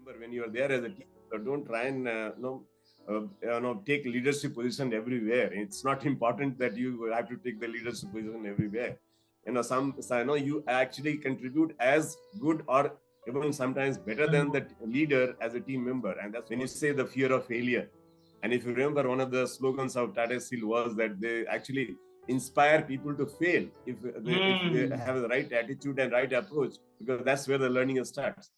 remember when you are there as a team, don't try and take leadership position everywhere. It's not important that you have to take the leadership position everywhere. You actually contribute as good or even sometimes better than the leader as a team member. And that's when you say the fear of failure. And if you remember, one of the slogans of Tata Steel was that they actually inspire people to fail if they have the right attitude and right approach, because that's where the learning starts.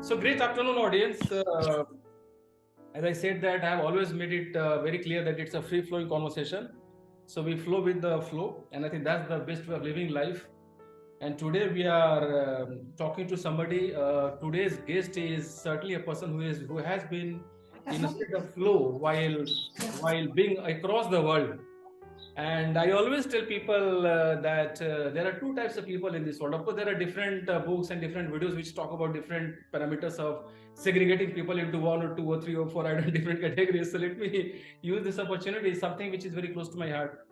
So great afternoon, audience. As I said that I have always made it very clear that it's a free-flowing conversation. So we flow with the flow, and I think that's the best way of living life. And today we are talking to somebody. Today's guest is certainly a person who has been in a state of flow while being across the world. And I always tell people that there are two types of people in this world. Of course, there are different books and different videos which talk about different parameters of segregating people into 1 or 2 or 3 or 4 different categories. So let me use this opportunity, something which is very close to my heart.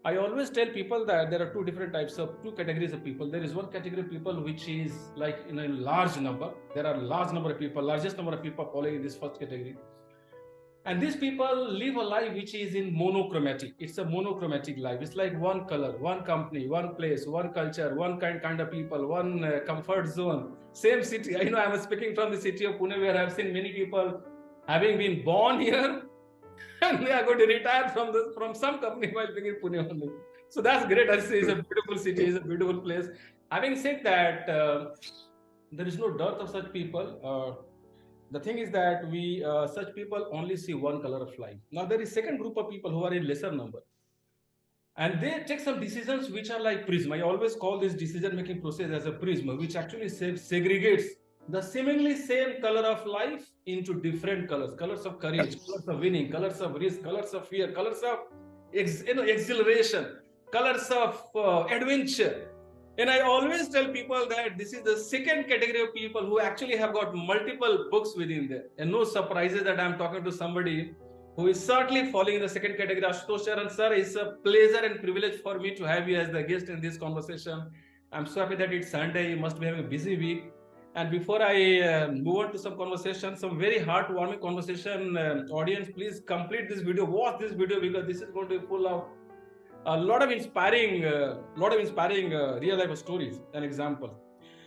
I always tell people that there are two categories of people. There is one category of people which is like in a large number. There are largest number of people falling in this first category. And these people live a life which is in monochromatic. It's a monochromatic life. It's like one color, one company, one place, one culture, one kind of people, one comfort zone, same city. I know I'm speaking from the city of Pune, where I've seen many people having been born here and they are going to retire from some company while being in Pune only. So that's great. I say it's a beautiful city, it's a beautiful place. Having said that, there is no dearth of such people. The thing is that such people only see one color of life. Now there is second group of people who are in lesser number, and they take some decisions which are like prism. I always call this decision-making process as a prism, which actually segregates the seemingly same color of life into different colors: colors of courage, colors of winning, colors of risk, colors of fear, colors of exhilaration, colors of adventure. And I always tell people that this is the second category of people who actually have got multiple books within there. And no surprises that I'm talking to somebody who is certainly falling in the second category. Ashutosh Charan, sir, it's a pleasure and privilege for me to have you as the guest in this conversation. I'm so happy that it's Sunday. You must be having a busy week. And before I move on to some conversation, some very heartwarming conversation, audience, please complete this video, watch this video, because this is going to be full of a lot of inspiring real life stories and examples.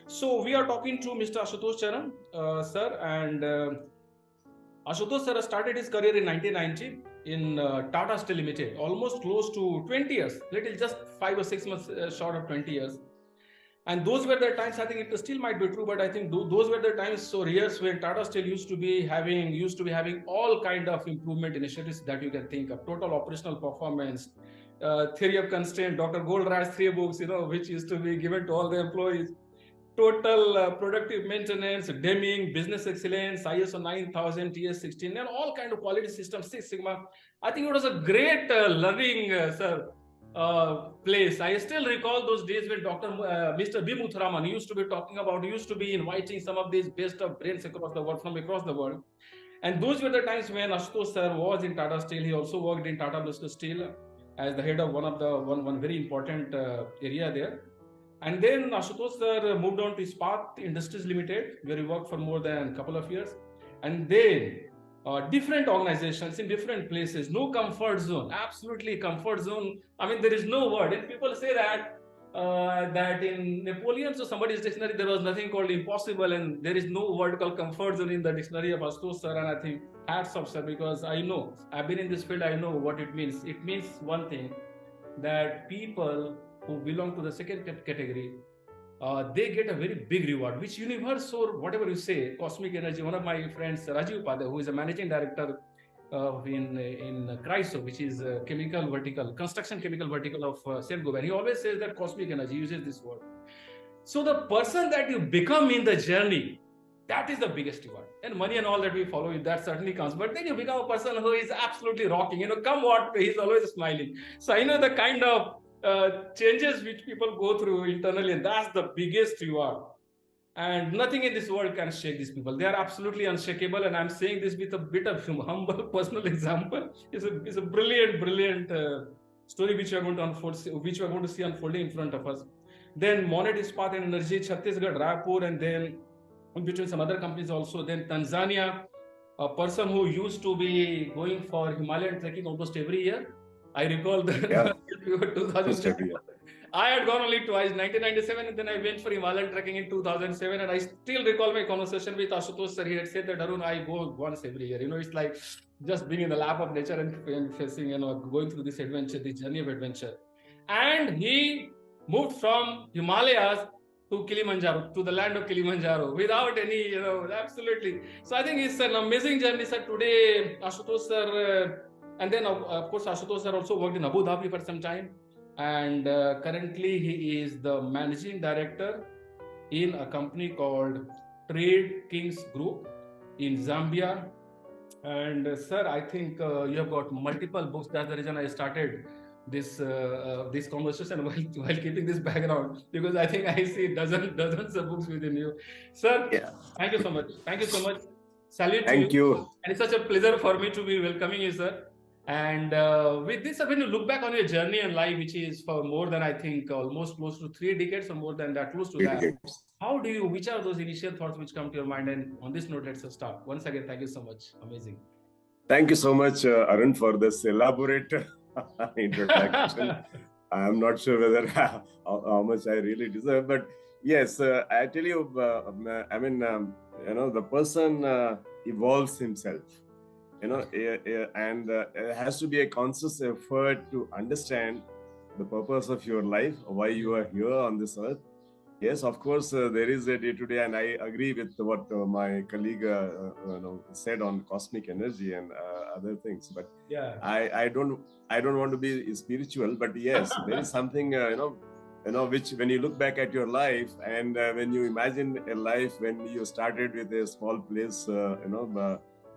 So we are talking to Mr. Ashutosh Charan, sir, and Ashutosh sir started his career in 1990 in Tata Steel Limited, almost close to 20 years, little just 5 or 6 months short of 20 years. And those were the times, I think it still might be true, but I think those were the times, so years when Tata Steel used to be having all kind of improvement initiatives that you can think of: total operational performance, theory of constraint, Dr. Goldratt's 3 books, which used to be given to all the employees, total productive maintenance, Deming, business excellence, ISO 9000, TS16, and all kind of quality systems, Six Sigma. I think it was a great learning, place. I still recall those days when Mr. B. Muthuraman used to be inviting some of these best of brains from across the world. And those were the times when Ashutosh sir was in Tata Steel. He also worked in Tata Steel as the head of one very important area there. And then Ashutosh sir moved on to Ispat Industries Limited, where he worked for more than a couple of years. And then different organizations in different places, no comfort zone, absolutely comfort zone. I mean, there is no word. And people say that in Napoleon's or somebody's dictionary, there was nothing called impossible, and there is no word called comfort zone in the dictionary of Ashutosh sir. And I think hats off, sir, because I know, I've been in this field, I know what it means. It means one thing, that people who belong to the second category, they get a very big reward, which universe or whatever you say, cosmic energy. One of my friends, Rajiv Upadhyay, who is a managing director in Chryso, which is a construction chemical vertical of Saint-Gobain. He always says that cosmic energy, uses this word. So the person that you become in the journey, that is the biggest reward. And money and all that we follow, that certainly comes. But then you become a person who is absolutely rocking. Come what, he's always smiling. So I know the kind of changes which people go through internally, and that's the biggest reward. And nothing in this world can shake these people. They are absolutely unshakable. And I'm saying this with a bit of humble personal example. It's a brilliant story which we are going to unfold, which we are going to see unfolding in front of us. Then Monet Ispat and Energy, Chhattisgarh, Raipur, and then in between some other companies also. Then Tanzania, a person who used to be going for Himalayan trekking almost every year. I recall that Yeah. 2007. I had gone only twice, 1997, and then I went for Himalayan trekking in 2007. And I still recall my conversation with Ashutosh sir. He had said that, Arun, I go once every year. It's like just being in the lap of nature and facing, going through this adventure, this journey of adventure. And he moved from Himalayas to Kilimanjaro, to the land of Kilimanjaro, without any, absolutely. So I think it's an amazing journey, sir. Today, Ashutosh sir, and then of course, Ashutosh sir also worked in Abu Dhabi for some time. And currently he is the managing director in a company called Trade Kings Group in Zambia. And sir, I think you have got multiple books. That's the reason I started this conversation while keeping this background, because I think I see dozens of books within you, sir. Yeah. Thank you so much. Thank you so much. Salute Thank to you. you. And it's such a pleasure for me to be welcoming you, sir. And with this, when you look back on your journey in life, which is for more than, I think, almost close to 3 decades or more than that, close to that, which are those initial thoughts which come to your mind? And on this note, let's start. Once again, thank you so much. Amazing. Thank you so much, Arun, for this elaborate introduction. I'm not sure whether how much I really deserve, but yes, I tell you, the person evolves himself. And it has to be a conscious effort to understand the purpose of your life, why you are here on this earth. Yes, of course, there is a day-to-day, and I agree with what my colleague said on cosmic energy and other things. But yeah, I don't want to be spiritual, but yes, there is something which when you look back at your life and when you imagine a life when you started with a small place,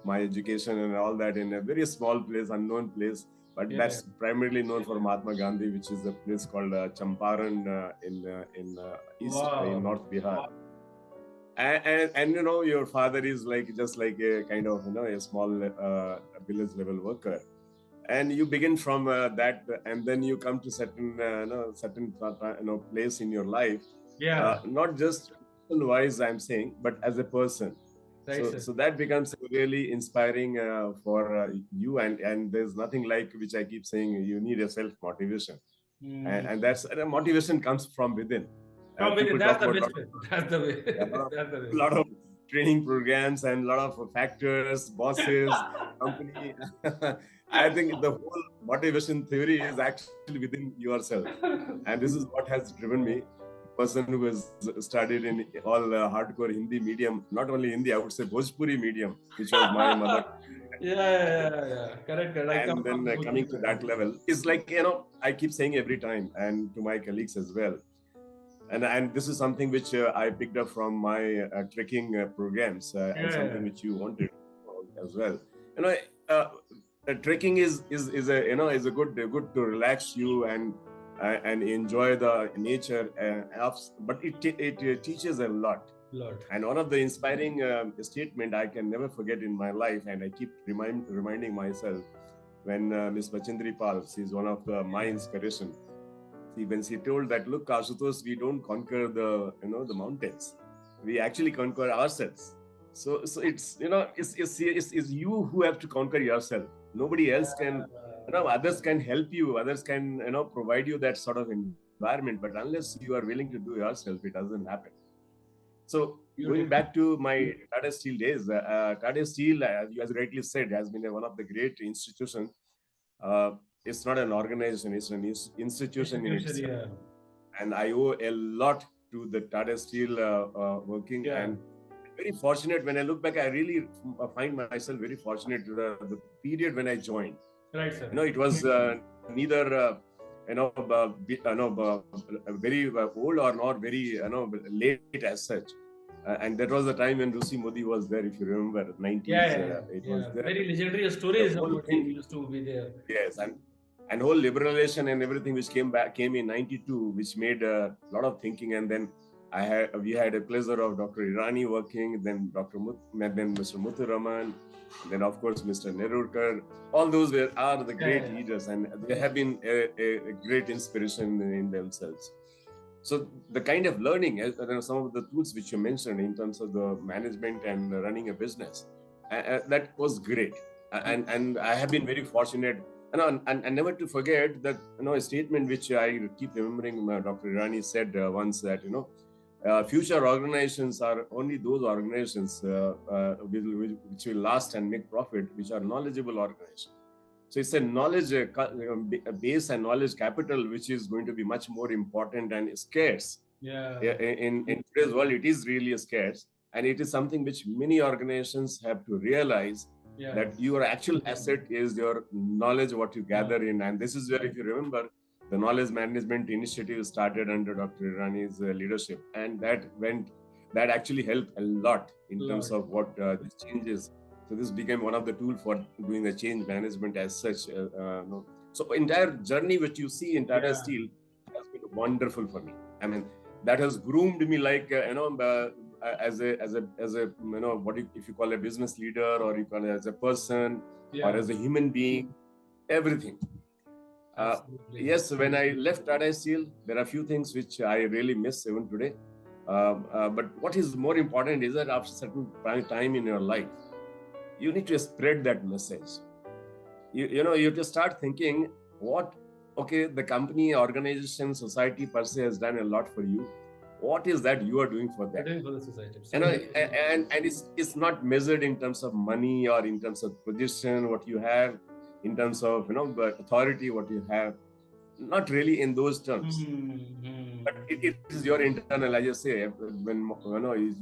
my education and all that in a very small place, unknown place, but that's primarily known for Mahatma Gandhi, which is a place called Champaran in east in North Bihar. And your father is just like a kind of a small village level worker, and you begin from that, and then you come to certain place in your life. Not just wise, I'm saying, but as a person. Right, so that becomes really inspiring for you, and there's nothing like, which I keep saying, you need a self motivation, and that's motivation comes from within. From within, that's the best way. That's the way. A lot of training programs and a lot of factors, bosses, company. I think the whole motivation theory is actually within yourself, and this is what has driven me. Person who has studied in all hardcore Hindi medium, not only Hindi, I would say Bhojpuri medium, which was my mother. Correct. And then coming to that level is like, I keep saying every time, and to my colleagues as well. And this is something which I picked up from my trekking programs, and something which you wanted as well. Trekking is a good to relax you and enjoy the nature, but it teaches a lot. And one of the inspiring statement I can never forget in my life, and I keep reminding myself, when Miss Bachindri Pal, she's one of my inspiration. When she told that, look, Ashutosh, we don't conquer the mountains, we actually conquer ourselves. So it's it's you who have to conquer yourself. Nobody else can. Others can help you, others can provide you that sort of environment, but unless you are willing to do yourself, it doesn't happen. So going back to my Tata Steel days, Tata Steel, as you rightly said, has been one of the great institutions. It's not an organization, it's an institution in itself. And I owe a lot to the Tata Steel working, and very fortunate. When I look back, I really find myself very fortunate to the period when I joined. Right, sir. It was neither very old or not very late as such. And that was the time when Rusi Modi was there, if you remember, 90s. It was there. Very legendary stories of what he used to be there. Yes, and whole liberalization and everything which came in 92, which made a lot of thinking. And then we had a pleasure of Dr. Irani working, then then Mr. Muthuraman, then of course Mr. Nerurkar. All those are the great leaders, and they have been a great inspiration in themselves. So the kind of learning, some of the tools which you mentioned in terms of the management and running a business, that was great. And I have been very fortunate. And never to forget that, a statement which I keep remembering, Dr. Irani said once that, future organizations are only those organizations which will last and make profit, which are knowledgeable organizations. So it's a knowledge base and knowledge capital, which is going to be much more important and scarce. In today's world, it is really scarce. And it is something which many organizations have to realize, that your actual asset is your knowledge, what you gather in. And this is where, if you remember, the knowledge management initiative started under Dr. Irani's leadership. And that actually helped a lot in terms of what these changes. So this became one of the tools for doing the change management as such. So entire journey which you see in Tata Steel has been wonderful for me. I mean, that has groomed me like as a if you call a business leader, or you call it as a person, or as a human being, everything. Yes, when I left Tata Steel, there are a few things which I really miss even today. But what is more important is that after a certain time in your life, you need to spread that message. You have to start thinking, the company, organization, society per se has done a lot for you. What is that you are doing for that? Doing for the society. And it's not measured in terms of money or in terms of position, what you have, in terms of authority, what you have. Not really in those terms. But it is your internal, I just say, when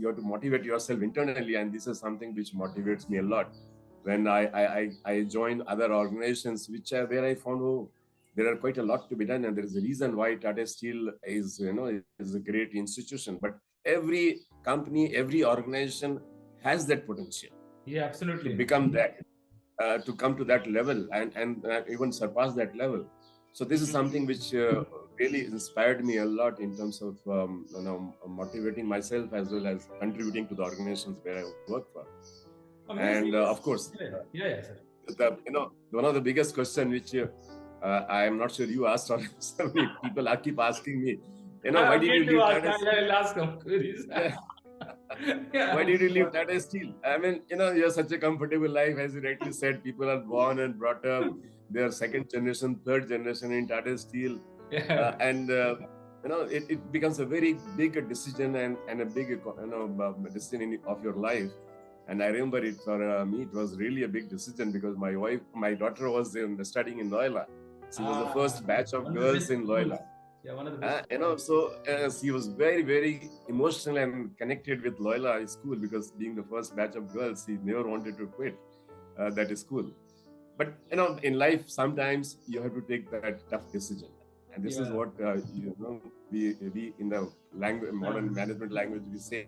you have to motivate yourself internally, and this is something which motivates me a lot. When I joined other organizations, where I found there are quite a lot to be done, and there is a reason why Tata Steel is a great institution. But every company, every organization has that potential. Yeah, absolutely. To become that, to come to that level, and even surpass that level. So this is something which really inspired me a lot in terms of motivating myself as well as contributing to the organizations where I work for. And of course, one of the biggest questions which I am not sure you asked, or people keep asking me, why did you leave Tata Steel? Why did you leave Tata Steel? I mean, you have such a comfortable life, as you rightly said. People are born and brought up. They are second generation, third generation in Tata Steel, and it becomes a very big decision and a big decision of your life. And I remember it for me, it was really a big decision, because my daughter was studying in Loyola. She was the first batch of girls in Loyola. Yeah, one of the best. She was very, very emotional and connected with Loyola school, because being the first batch of girls, she never wanted to quit that school. But in life, sometimes you have to take that tough decision, and this is what we in the modern management language, we say,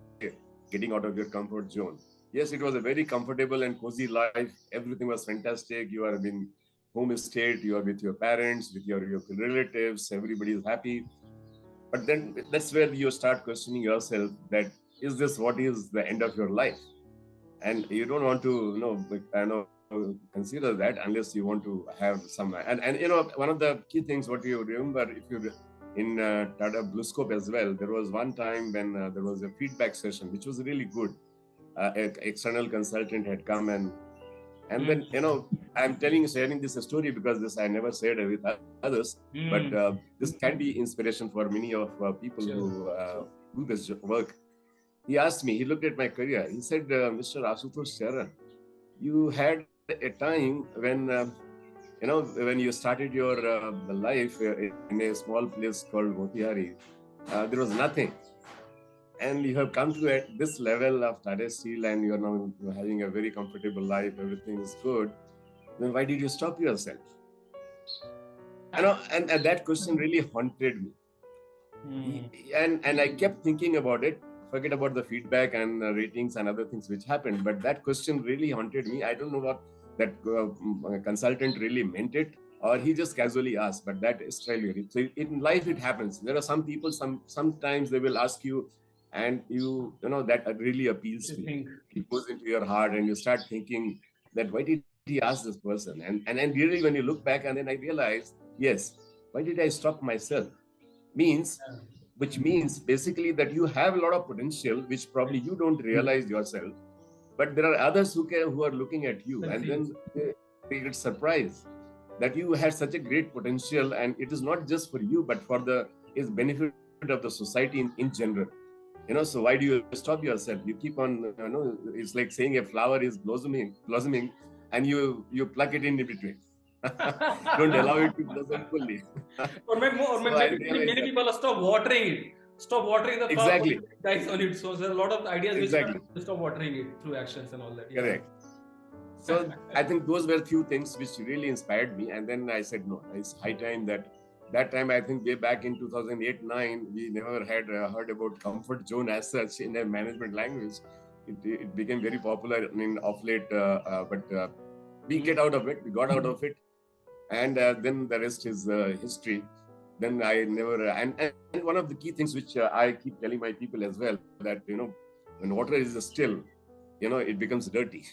getting out of your comfort zone. Yes, it was a very comfortable and cozy life. Everything was fantastic. You are in home estate, you are with your parents, with your relatives, everybody is happy. But then that's where you start questioning yourself, that is this what is the end of your life? And you don't want to consider that unless you want to have some. And one of the key things, what you remember, if you in Tata BlueScope as well, there was one time when there was a feedback session, which was really good. An external consultant had come, and then I'm sharing this story because this I never shared with others, but this can be inspiration for many of people who do this work. He asked me, he looked at my career, he said, Mr. Ashutosh Charan, you had a time when when you started your life in a small place called Motihari, there was nothing. And you have come to this level of Tata Steel, and you're now having a very comfortable life, everything is good. Then why did you stop yourself? And that question really haunted me. And I kept thinking about it. Forget about the feedback and ratings and other things which happened, but that question really haunted me. I don't know what that consultant really meant it, or he just casually asks, but that is failure. So in life it happens. There are some people, sometimes they will ask you, and you know that really appeals to you. It goes into your heart, and you start thinking that why did he ask this person? And then really when you look back, and then I realize, yes, why did I stop myself? Means, which means basically that you have a lot of potential, which probably you don't realize yourself, but there are others who are looking at you, and then they get surprised that you had such a great potential, and it is not just for you but for the is benefit of the society in general. So why do you stop yourself? You keep on, it's like saying a flower is blossoming, and you pluck it in between. Don't allow it to blossom fully. Or many people stop watering it. Stop watering the flower. Exactly. Dies on it. So there's a lot of ideas Exactly. which stop watering it through actions and all that. Yeah. Correct. So I think those were few things which really inspired me, and then I said, no, it's high time that time, I think way back in 2008-9, we never had heard about comfort zone as such in a management language. It became very popular of late, but we get out of it. We got out of it, and then the rest is history. Then I never, and one of the key things which I keep telling my people as well, that when water is still, it becomes dirty.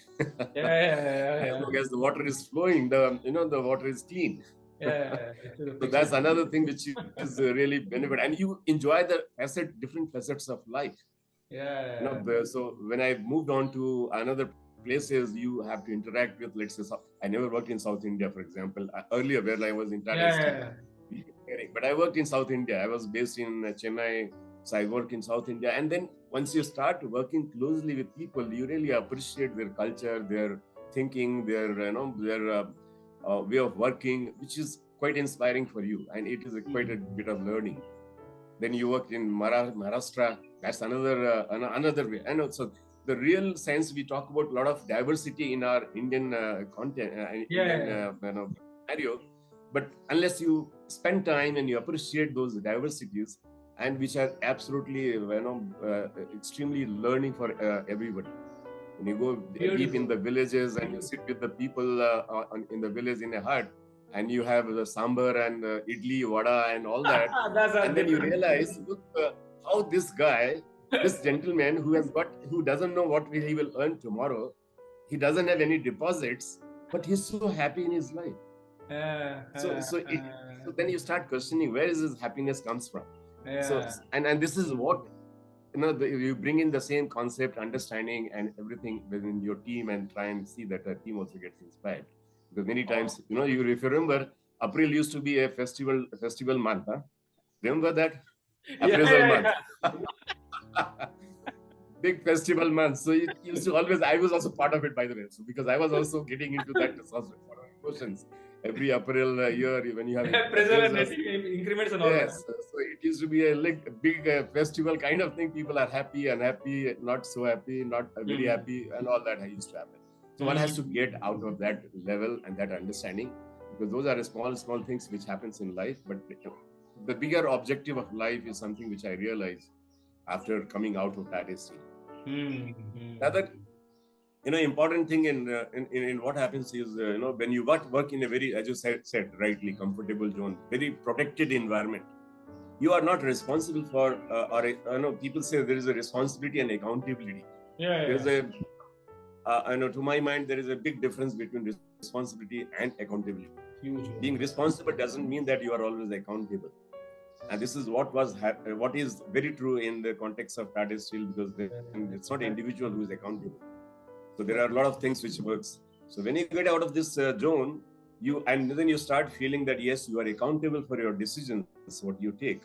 As long as the water is flowing, the water is clean. So that's another thing which is really benefit, and you enjoy the different facets of life. So when I moved on to another places, you have to interact with, let's say, I never worked in South India, for example. Earlier, where I was in Tata, but I worked in South India. I was based in Chennai, so I work in South India. And then once you start working closely with people, you really appreciate their culture, their thinking, their way of working, which is quite inspiring for you, and it is quite a bit of learning. Then you worked in Maharashtra. That's another way. I know. So the real sense, we talk about a lot of diversity in our Indian content, scenario. But unless you spend time and you appreciate those diversities, and which are absolutely extremely learning for everybody. When you go deep in the villages and you sit with the people in the village in a hut, and you have the sambar and idli, vada, and all that, and then you realize, look, how this guy, this gentleman who doesn't know what he will earn tomorrow, he doesn't have any deposits, but he's so happy in his life. So then you start questioning, where is his happiness comes from? So and this is what you bring in the same concept, understanding, and everything within your team, and try and see that the team also gets inspired. Because many times, if you remember, April used to be a festival month. Huh? Remember that? Appraisal month. Big festival month. So it used to always, I was also part of it, by the way. So because I was also getting into that questions. Every April year, when you have increments and all that. So it used to be a big festival kind of thing. People are happy, unhappy, not so happy, not very happy, and all that used to happen. So one has to get out of that level and that understanding, because those are small things which happens in life. But the bigger objective of life is something which I realized after coming out of that history. Another important thing in what happens is, when you work in a very, as you said rightly, comfortable zone, very protected environment, you are not responsible for, people say there is a responsibility and accountability. There's to my mind, there is a big difference between responsibility and accountability. Being responsible doesn't mean that you are always accountable. And this is what is very true in the context of Terrestrial, because it's not an individual who is accountable. So there are a lot of things which works. So when you get out of this zone, and then you start feeling that yes, you are accountable for your decisions, what you take,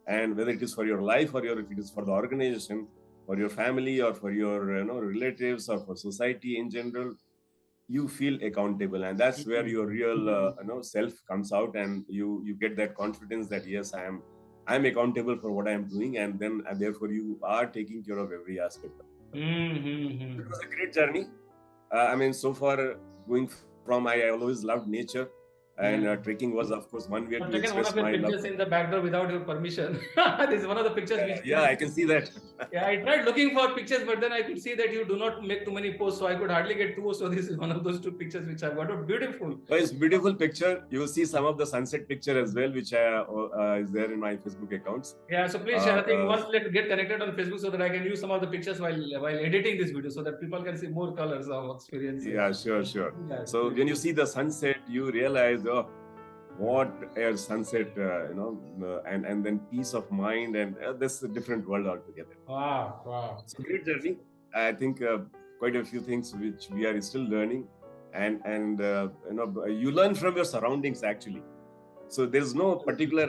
and whether it is for your life or if it is for the organization, for your family, or for your relatives, or for society in general, you feel accountable, and that's where your real self comes out, and you get that confidence that yes, I am accountable for what I am doing, and therefore you are taking care of every aspect. It was a great journey. So far, going from, I always loved nature. And trekking was, of course, one way I've to taken one express of your my love. pictures in the background without your permission. This is one of the pictures which. Yeah, I can see that. Yeah, I tried looking for pictures, but then I could see that you do not make too many posts, so I could hardly get two. So this is one of those two pictures which I've got. Beautiful. It's beautiful picture. You will see some of the sunset picture as well, which is there in my Facebook accounts. Yeah, so please share. I think once let's get connected on Facebook so that I can use some of the pictures while editing this video, so that people can see more colors of experience. Yeah, sure. Yeah, so when you see the sunset, you realize, oh, what a sunset, and then peace of mind, and that's a different world altogether. Wow. So great journey. I think quite a few things which we are still learning, and you learn from your surroundings actually. So there's no particular,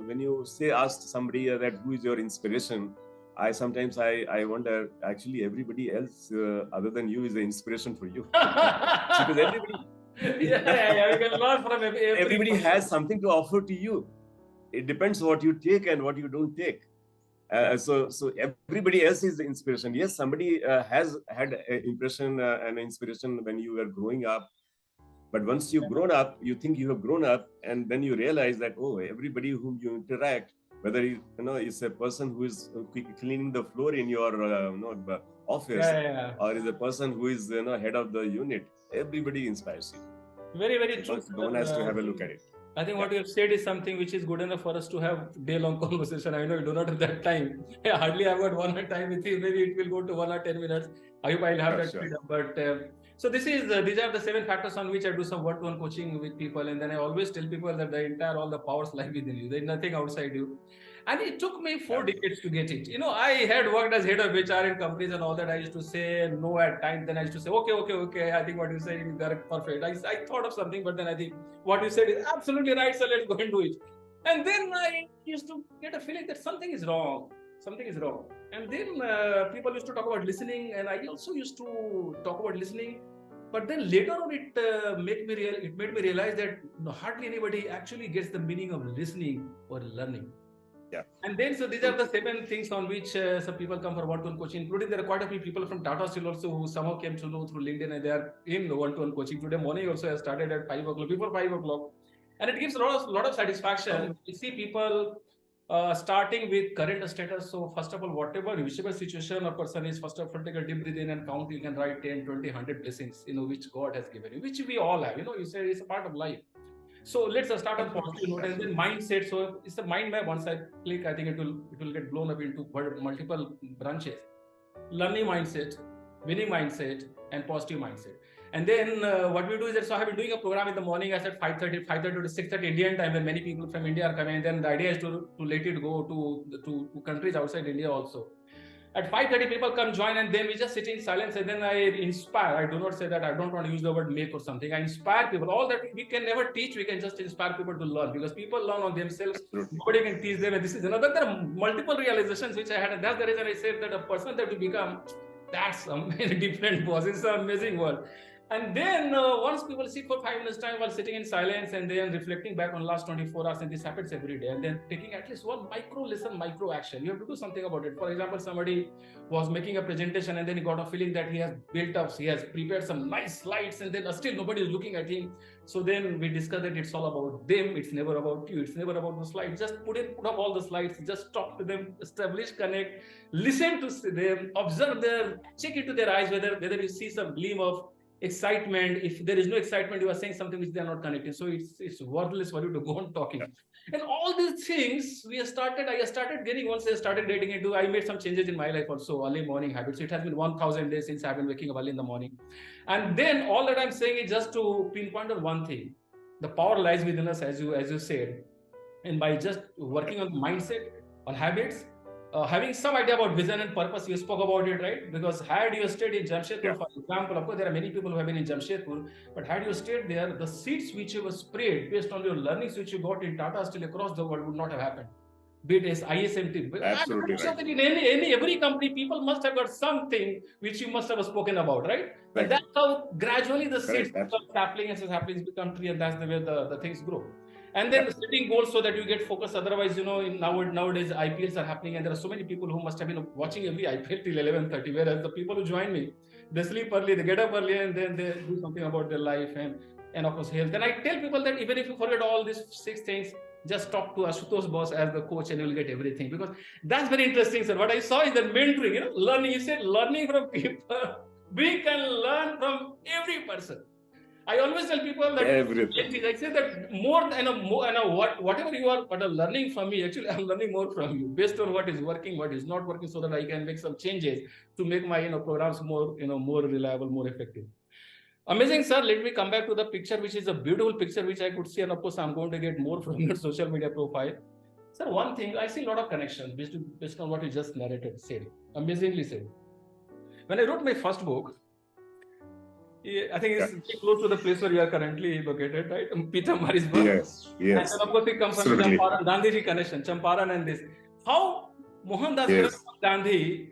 when you ask somebody that who is your inspiration, I sometimes wonder, actually everybody else other than you is the inspiration for you. Because everybody. Yeah, we can learn from everybody has something to offer to you. It depends what you take and what you don't take. So everybody else is the inspiration. Yes, somebody has had an impression and inspiration when you were growing up. But once you've grown up, you think you have grown up, and then you realize that, oh, everybody whom you interact, whether it's a person who is cleaning the floor in your office, or is a person who is head of the unit, everybody inspires you. Very, very true. No one has to have a look at it. I think what you have said is something which is good enough for us to have day-long conversation. I know you do not have that time. I hardly have got one time with you. Maybe it will go to 1 or 10 minutes. I hope I'll have that freedom. But so these are the 7 factors on which I do some one-to-one coaching with people, and then I always tell people that all the powers lie within you. There's nothing outside you. And it took me 4 decades to get it. I had worked as head of HR in companies and all that. I used to say no at times. Then I used to say, okay. I think what you say is perfect. I thought of something, but then I think what you said is absolutely right. So let's go and do it. And then I used to get a feeling that something is wrong. And then people used to talk about listening, and I also used to talk about listening. But then later on, it made me realize that hardly anybody actually gets the meaning of listening or learning. Yeah. And then, so these are the 7 things on which some people come for one-to-one coaching, including there are quite a few people from Terrestrial also who somehow came to know through LinkedIn, and they are in one-to-one coaching. Today morning also I started at 5 o'clock, before 5 o'clock. And it gives a lot of satisfaction. You see people starting with current status. So first of all, whichever situation a person is, first of all, take a deep breath in and count. You can write 10, 20, 100 blessings, which God has given you, which we all have. You say it's a part of life. So let's start on positive note, and then mindset. So it's the mind map. Once I click, I think it will get blown up into multiple branches. Learning mindset, winning mindset, and positive mindset. And then what we do is that, so I have been doing a program in the morning. I said 5:30 to 6:30 Indian time, when many people from India are coming. And then the idea is to let it go to countries outside India also. At 5:30, people come join, and then we just sit in silence, and then I inspire. I do not say that, I don't want to use the word make or something. I inspire people. All that we can never teach, we can just inspire people to learn, because people learn on themselves. Nobody can teach them. And this is another, there are multiple realizations which I had, and that's the reason I said that a person that you become, that's a different boss. It's an amazing world. And then once people sit for 5 minutes time while sitting in silence, and then reflecting back on last 24 hours, and this happens every day, and then taking at least one micro lesson, micro action. You have to do something about it. For example, somebody was making a presentation, and then he got a feeling that he has prepared some nice slides, and then still nobody is looking at him. So then we discussed that it's all about them. It's never about you. It's never about the slides. Just put up all the slides. Just talk to them, establish connect, listen to them, observe them, check into their eyes whether you see some gleam of excitement. If there is no excitement, you are saying something which they are not connecting. So it's worthless for you to go on talking. And all these things I started getting, once I started getting into, I made some changes in my life also, early morning habits. So it has been 1,000 days since I've been waking up early in the morning. And then all that I'm saying is just to pinpoint on one thing. The power lies within us, as you said. And by just working on mindset, on habits, having some idea about vision and purpose, you spoke about it, right? Because had you stayed in Jamshedpur, for example, of course, there are many people who have been in Jamshedpur, but had you stayed there, the seeds which you were sprayed based on your learnings which you got in Tata Steel across the world would not have happened. Be it as ISMT. Absolutely. I'm sure that in every company, people must have got something which you must have spoken about, right? And that's how gradually the seeds become saplings, and saplings become tree, and that's the way the things grow. And then setting goals so that you get focused. Otherwise, nowadays IPLs are happening, and there are so many people who must have been watching every IPL till 11:30. Whereas the people who join me, they sleep early, they get up early, and then they do something about their life. And and of course health. And I tell people that even if you forget all these 6 things, just talk to Ashutosh boss as the coach and you'll get everything, because that's very interesting, sir. What I saw is that mentoring, learning. You said learning from people. We can learn from every person. I always tell people that everything. I say that more than whatever you are, but are learning from me. Actually, I'm learning more from you based on what is working, what is not working, so that I can make some changes to make my programs more more reliable, more effective. Amazing, sir. Let me come back to the picture, which is a beautiful picture, which I could see, and of course, I'm going to get more from your social media profile. Sir, one thing, I see a lot of connections based on what you just narrated, said. Amazingly said. When I wrote my first book, I think it's close to the place where you are currently located, right? Pita Marisburg. Yes, yes. And then, of course, it comes from Champaran, Gandhiji connection, Champaran and this. How Mohandas Gandhi,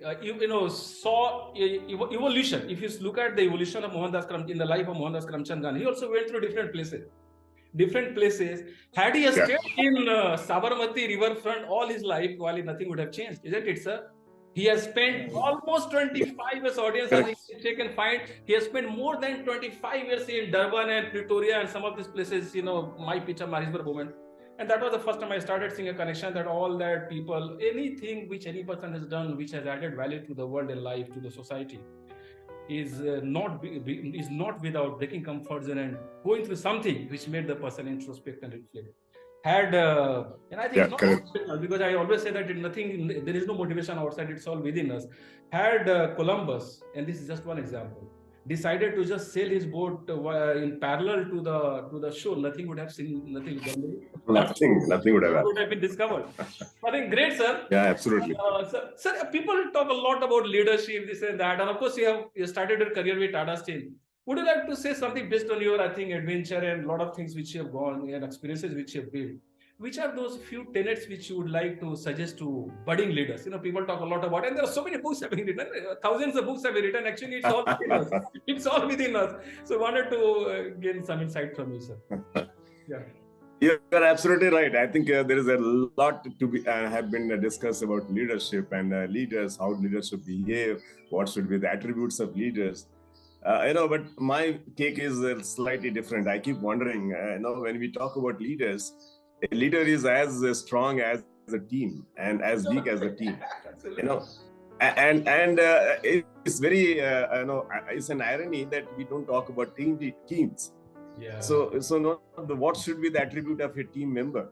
saw evolution. If you look at the evolution of Mohandas Karamchand in the life of Mohandas Karamchand Gandhi, he also went through different places. Had he stayed in Sabarmati riverfront all his life, while nothing would have changed, isn't it, sir? He has spent almost 25 years, audience, as you can find. He has spent more than 25 years in Durban and Pretoria and some of these places, my Pita Marisburg movement. And that was the first time I started seeing a connection that all that people, anything which any person has done, which has added value to the world and life, to the society, is not without breaking comfort zone and going through something which made the person introspect and reflect. And I think it's not because I always say that there is no motivation outside, it's all within us. Had Columbus, and this is just one example, decided to just sail his boat in parallel to the shore, nothing would have been discovered. I think great, sir. Yeah, absolutely. Sir, people talk a lot about leadership, this and that, and of course you started your career with Tata Steel. Would you like to say something based on your, I think, adventure and a lot of things which you have gone and experiences which you have built? Which are those few tenets which you would like to suggest to budding leaders? People talk a lot about, and there are so many books have been written, thousands of books have been written. Actually, it's all within us. It's all within us. So I wanted to gain some insight from you, sir. Yeah. You are absolutely right. I think there is a lot to be have been discussed about leadership and leaders, how leaders should behave, what should be the attributes of leaders. But my take is slightly different. I keep wondering, when we talk about leaders, a leader is as strong as a team and as weak as a team. And it's very, it's an irony that we don't talk about teams. Yeah. So what should be the attribute of a team member?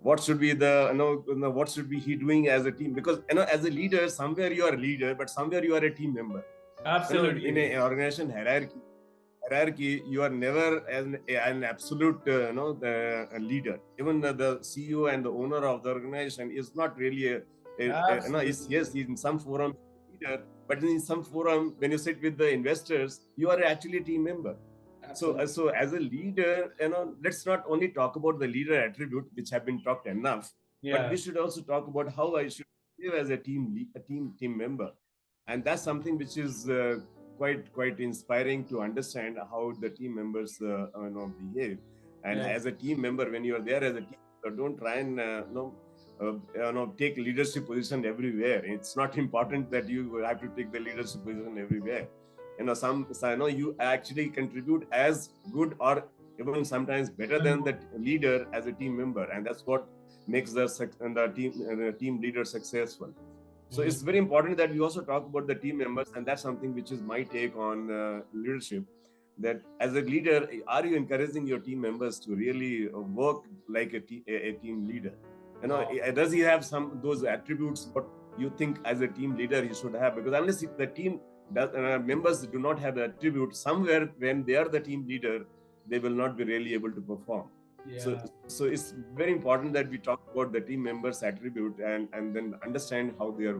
What should be what should be he doing as a team? Because as a leader, somewhere you are a leader, but somewhere you are a team member. Absolutely. In an organization hierarchy, you are never an absolute a leader. Even the CEO and the owner of the organization is not really he's in some forum leader, but in some forum when you sit with the investors, you are actually a team member. So as a leader, let's not only talk about the leader attribute, which have been talked enough, but we should also talk about how I should live as a team member, and that's something which is quite inspiring to understand how the team members behave. And as a team member, when you are there as a team, don't try and take leadership position everywhere. It's not important that you have to take the leadership position everywhere. You actually contribute as good or even sometimes better than the leader as a team member, and that's what makes the team leader successful. So it's very important that we also talk about the team members, and that's something which is my take on leadership. That as a leader, are you encouraging your team members to really work like a team leader? Does he have those attributes what you think as a team leader he should have? Because unless the team members do not have the attribute, somewhere when they are the team leader, they will not be really able to perform. So it's very important that we talk about the team members' attribute and then understand how they are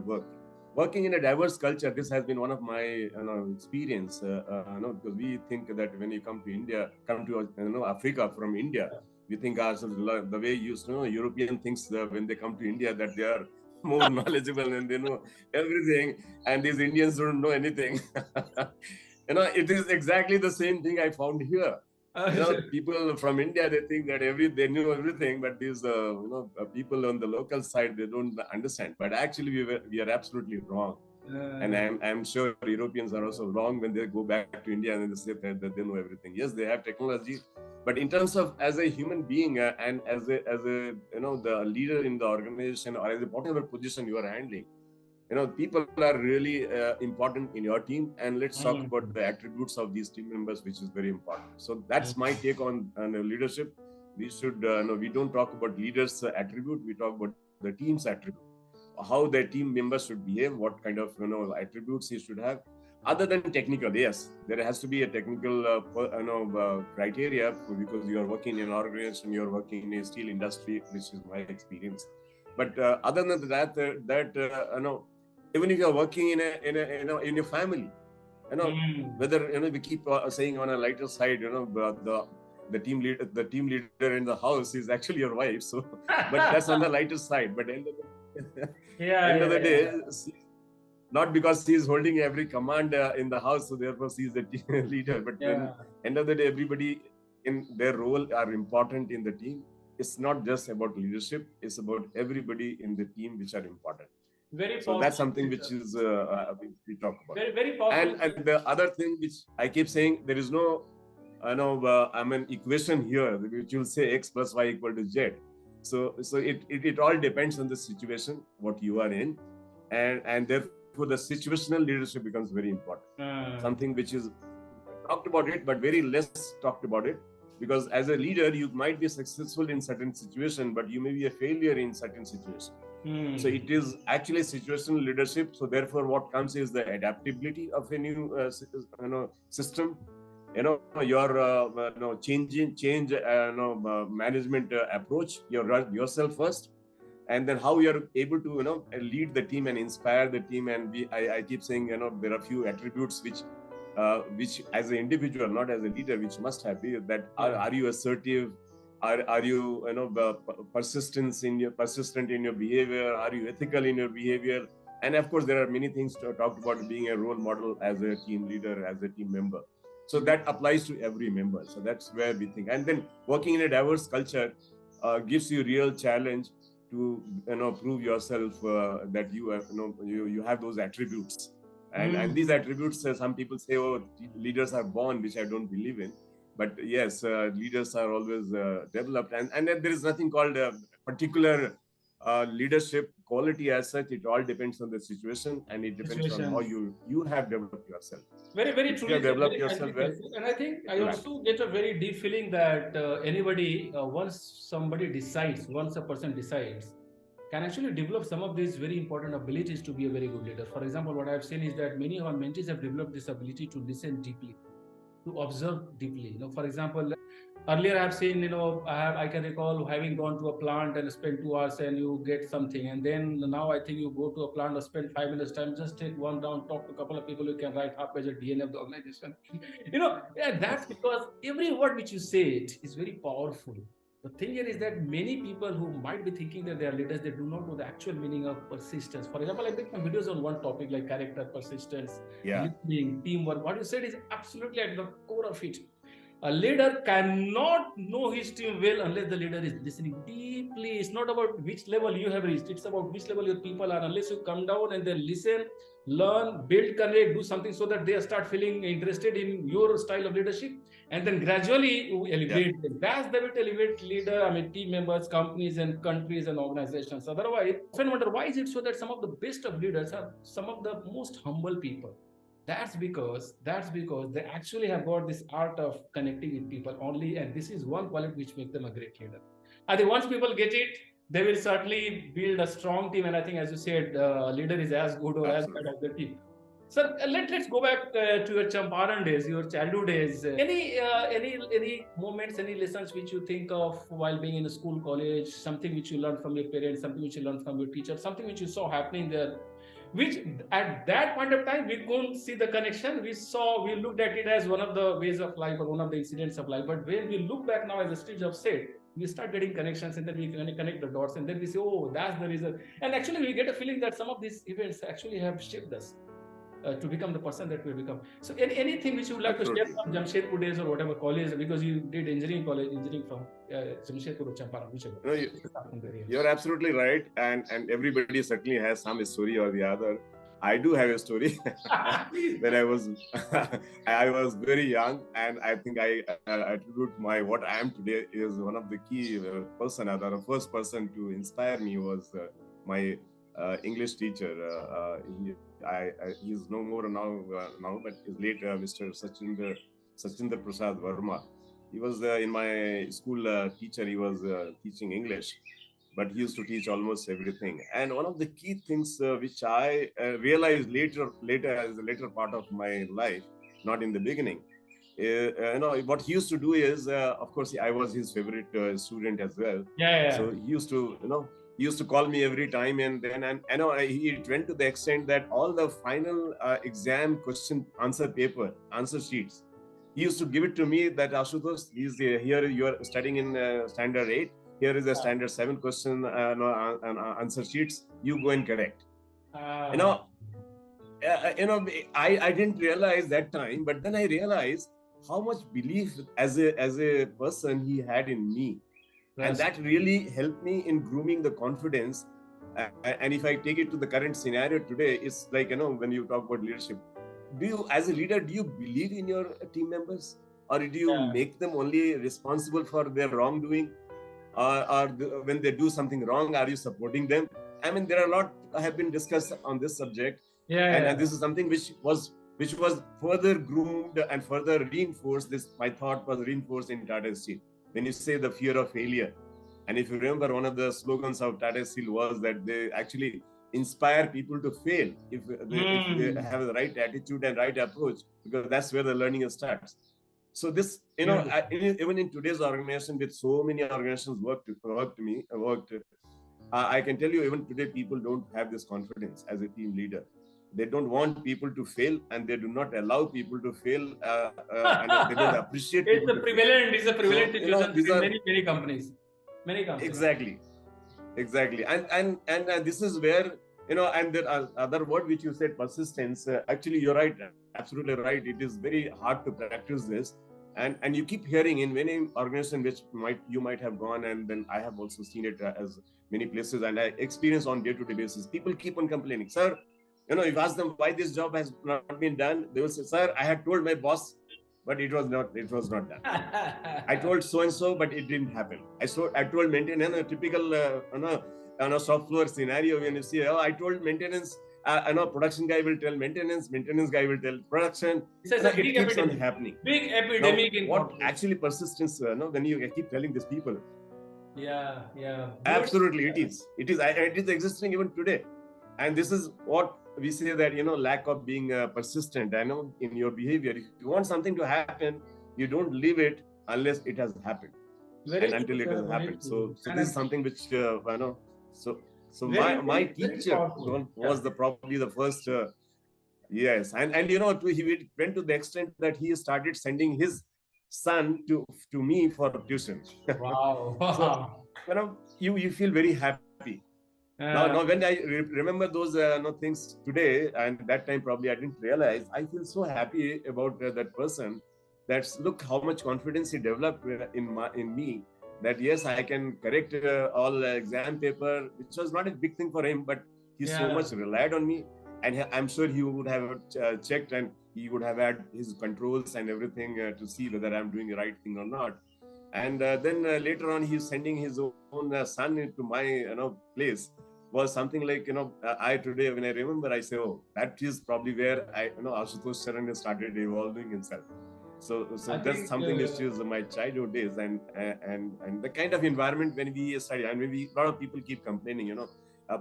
working in a diverse culture. This has been one of my experience, because we think that when you come to Africa from India, we think ourselves the way European thinks when they come to India that they are more knowledgeable and they know everything, and these Indians don't know anything. It is exactly the same thing I found here. People from India, they think that they knew everything, but these people on the local side, they don't understand. But actually, we are absolutely wrong. And I'm sure Europeans are also wrong when they go back to India and they say that they know everything. Yes, they have technology, But in terms of as a human being and as a the leader in the organization or as a whatever position you are handling, people are really important in your team. And let's talk about the attributes of these team members, which is very important. So that's my take on leadership. We should we don't talk about leaders attribute, we talk about the team's attribute, how their team members should behave, what kind of attributes he should have. Other than technical, yes, there has to be a technical criteria, because you are working in an organization, you are working in a steel industry, which is my experience. But other than that, even if you are working in your family, whether we keep saying on a lighter side, the team leader in the house is actually your wife. So, but that's on the lighter side. But end of the day, not because she is holding every command in the house, so therefore she is the team leader. But then end of the day, everybody in their role are important in the team. It's not just about leadership; it's about everybody in the team which are important. Very so powerful. That's something which is we talk about. Very, very powerful. And the other thing which I keep saying, there is no equation here which will say x plus y equal to z. So it all depends on the situation what you are in, and therefore the situational leadership becomes very important. Something which is talked about it, but very less talked about it, because as a leader you might be successful in certain situation, but you may be a failure in certain situation. So it is actually situational leadership. So therefore what comes is the adaptability of a new system, your change management approach, yourself first, and then how you're able to lead the team and inspire the team. And I keep saying there are few attributes which as an individual, not as a leader, which must have be that are you assertive, are you persistent in your behavior, are you ethical in your behavior? And of course there are many things to talk about being a role model as a team leader, as a team member. So that applies to every member. So that's where we think. And then working in a diverse culture gives you real challenge to prove yourself that you have those attributes. And these attributes, some people say, oh, leaders are born, which I don't believe in. But yes, leaders are always developed, and then there is nothing called a particular leadership quality as such. It all depends on the situation, and it depends on how you have developed yourself. Very, very true. You have developed yourself well. And I think I also get a very deep feeling that anybody, once a person decides, can actually develop some of these very important abilities to be a very good leader. For example, what I've seen is that many of our mentees have developed this ability to listen deeply, to observe deeply. For example, earlier I have seen, I can recall having gone to a plant and spent 2 hours and you get something. And then now I think you go to a plant or spend 5 minutes time, just take one round, talk to a couple of people, you can write half page of DNA of the organization. That's because every word which you say is very powerful. The thing here is that many people who might be thinking that they are leaders, they do not know the actual meaning of persistence. For example, I make some videos on one topic like character, persistence, listening, teamwork. What you said is absolutely at the core of it. A leader cannot know his team well unless the leader is listening deeply. It's not about which level you have reached. It's about which level your people are. Unless you come down and then listen, learn, build, connect, do something so that they start feeling interested in your style of leadership. And then gradually you elevate them. That's the way to elevate leader, team members, companies and countries and organizations. Otherwise, I often wonder, why is it so that some of the best of leaders are some of the most humble people? That's because they actually have got this art of connecting with people only, and this is one quality which makes them a great leader. I think once people get it, they will certainly build a strong team. And I think, as you said, leader is as good or as bad as the team. So let's go back to your Champaran days, your childhood days. Any moments, any lessons which you think of while being in a school, college, something which you learned from your parents, something which you learned from your teacher, something which you saw happening there, which at that point of time we couldn't see the connection. We looked at it as one of the ways of life or one of the incidents of life. But when we look back now, as Steve have said, we start getting connections, and then we can connect the dots, and then we say, oh, that's the reason. And actually we get a feeling that some of these events actually have shaped us to become the person that we become. So anything which you would like to share from Jamshedpur days or whatever college, because you did engineering from Jamshedpur or Champaran, whichever. You're absolutely right, and everybody certainly has some story or the other. I do have a story. When I was very young, and I think I attribute what I am today is one of the key person, or the first person to inspire me was my English teacher. He is no more now, but he's late, Mr. Sachinder Prasad Verma. He was in my school teacher. He was teaching English, but he used to teach almost everything. And one of the key things which I realized later as a later part of my life, not in the beginning, what he used to do is, of course, I was his favorite student as well. Yeah. So he used to call me every time, and then, and it went to the extent that all the final exam question answer sheets, he used to give it to me, that Ashutosh, here you are studying in standard 8, here is a standard 7 question answer sheets, you go and correct. You know, I didn't realize that time, but then I realized how much belief as a person he had in me. And that really helped me in grooming the confidence. And if I take it to the current scenario today, it's like, when you talk about leadership, as a leader, do you believe in your team members, or do you make them only responsible for their wrongdoing, or when they do something wrong, are you supporting them? I mean, there are a lot have been discussed on this subject, and this is something which was further groomed and further reinforced. My thought was reinforced in Tata Steel when you say the fear of failure. And if you remember, one of the slogans of Tata Steel was that they actually inspire people to fail if they have the right attitude and right approach, because that's where the learning starts. So this, even in today's organization, with so many organizations worked, I can tell you, even today, people don't have this confidence as a team leader. They don't want people to fail, and they do not allow people to fail, and they don't appreciate it's people a prevalent, It's a prevalent situation in many companies. Exactly. And this is where, and the other word which you said, persistence. Actually, you're right, absolutely right. It is very hard to practice this, and you keep hearing in many organizations which you might have gone, and then I have also seen it as many places, and I experience on day-to-day basis. People keep on complaining, sir. If you ask them why this job has not been done, they will say, sir, I had told my boss, but it was not done. I told so and so, but it didn't happen. I told maintenance, a typical software scenario. When you see, I told maintenance, production guy will tell maintenance guy will tell production. It keeps on happening. Big epidemic in what actually persistence, when you keep telling these people. Yeah. Absolutely, it is existing even today. And this is what we say, that lack of being persistent, in your behavior. If you want something to happen, you don't leave it unless it has happened, until it has happened. So this is something which so my teacher was probably the first. Yes, and he went to the extent that he started sending his son to me for tuition. Wow. So you feel very happy. Now when I remember those things today, and that time probably I didn't realize, I feel so happy about that person. That's, look how much confidence he developed in me. That yes, I can correct all exam paper, which was not a big thing for him, but he so much relied on me, and I'm sure he would have checked, and he would have had his controls and everything to see whether I'm doing the right thing or not. And then later on, he's sending his own son into my place. Was something like, I today, when I remember, I say, oh, that is probably where Ashutosh Charan started evolving himself. So that's something which is my childhood days, and the kind of environment when we study, and maybe a lot of people keep complaining,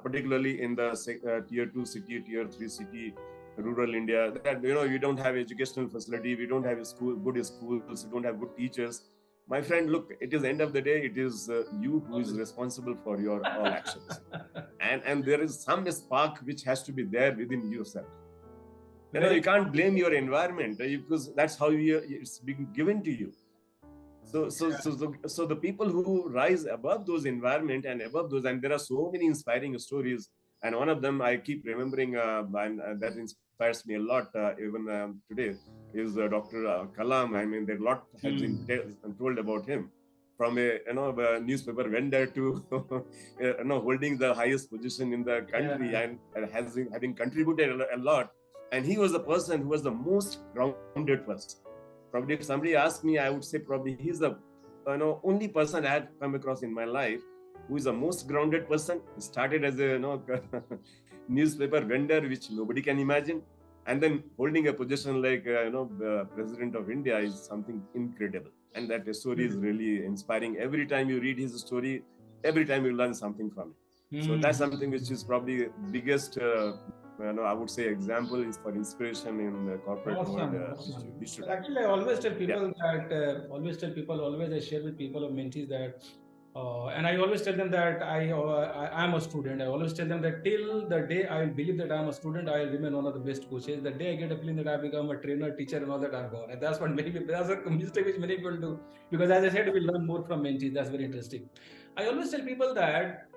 particularly in the tier 2 city, tier 3 city, rural India, that you don't have educational facility, we don't have good schools, we don't have good teachers. My friend, look, it is end of the day, it is you who is responsible for your all actions. And there is some spark which has to be there within yourself. You can't blame your environment, because that's how it's being given to you. So the people who rise above those environment and above those, and there are so many inspiring stories, and one of them I keep remembering, and that inspires me a lot, even today, is Dr. Kalam. I mean, there a lot has been told about him. from a newspaper vendor to holding the highest position in the country, and having contributed a lot. And he was the person who was the most grounded person. Probably if somebody asked me, I would say probably he's the only person I had come across in my life who is the most grounded person. He started as a newspaper vendor, which nobody can imagine, and then holding a position like President of India is something incredible. And that story is really inspiring. Every time you read his story, every time you learn something from it. So that's something which is probably biggest I would say example is for inspiration in the corporate world. Actually, I always tell people that always I share with people or mentees that and I always tell them that I am a student. I always tell them that till the day I will believe that I am a student, I will remain one of the best coaches. The day I get a feeling that I become a trainer, teacher, and all that, I'm gone. And that's what many people, that's a mistake which many people do. Because as I said, we learn more from mentees. That's very interesting. I always tell people that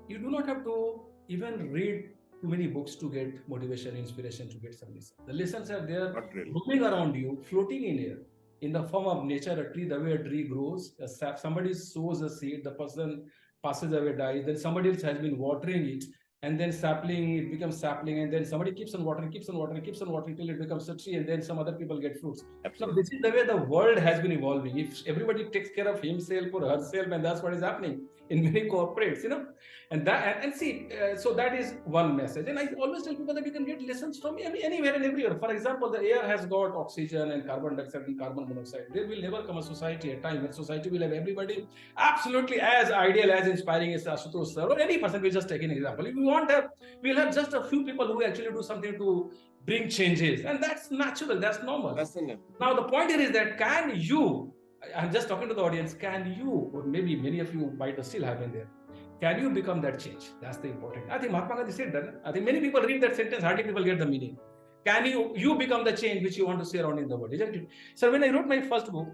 you do not have to even read too many books to get motivation, inspiration, to get some lessons. The lessons are there, moving around you, floating in air. In the form of nature, a tree, the way a tree grows, somebody sows a seed, the person passes away, dies, then somebody else has been watering it, and then sapling, it becomes sapling, and then somebody keeps on watering till it becomes a tree, and then some other people get fruits. So this is the way the world has been evolving. If everybody takes care of himself or herself, and that's what is happening in many corporates, and see, so that is one message. And I always tell people that you can get lessons from anywhere and everywhere. For example, the air has got oxygen and carbon dioxide and carbon monoxide. There will never come a society, a time when society will have everybody absolutely as ideal, as inspiring as Ashutosh Charan or any person. We'll just take an example. If we want to have, we'll have just a few people who actually do something to bring changes, and that's natural, that's normal. Now the point here is that can you, I'm just talking to the audience, can you, or maybe many of you might still have been there, can you become that change? That's the important. I think Mahatma Gandhi said that. I think many people read that sentence, hardly people get the meaning. Can you become the change which you want to see around in the world, isn't it? So when I wrote my first book,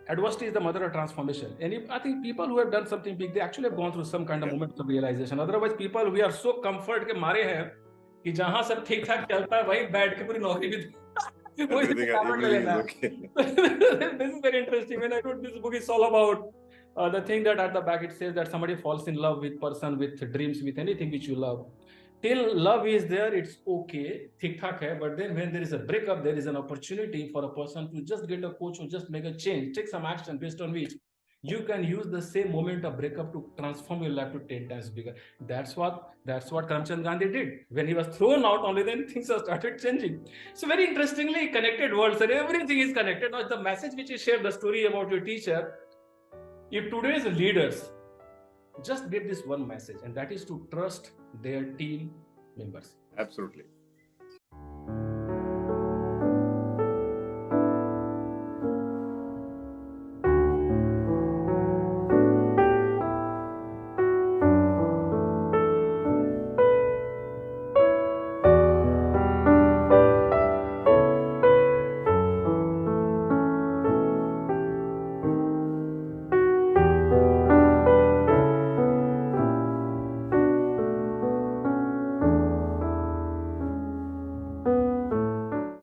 Adversity is the Mother of Transformation. And I think people who have done something big, they actually have gone through some kind of moments of realization. Otherwise, people, we are so comfort के मारे हैं कि जहां सब ठीक ठाक चलता है वहीं बैठ के पूरी नौकरी भी This is very interesting. When I wrote this book, it's all about the thing that at the back it says that somebody falls in love with person, with dreams, with anything which you love. Till love is there, it's okay, thik thak hai. But then when there is a breakup, there is an opportunity for a person to just get a coach or just make a change, take some action based on which you can use the same moment of breakup to transform your life to 10 times bigger. That's what Karamchand Gandhi did. When he was thrown out, only then things have started changing. So very interestingly, connected worlds, and everything is connected. Now the message which you shared, the story about your teacher, if today's leaders just get this one message, and that is to trust their team members. Absolutely.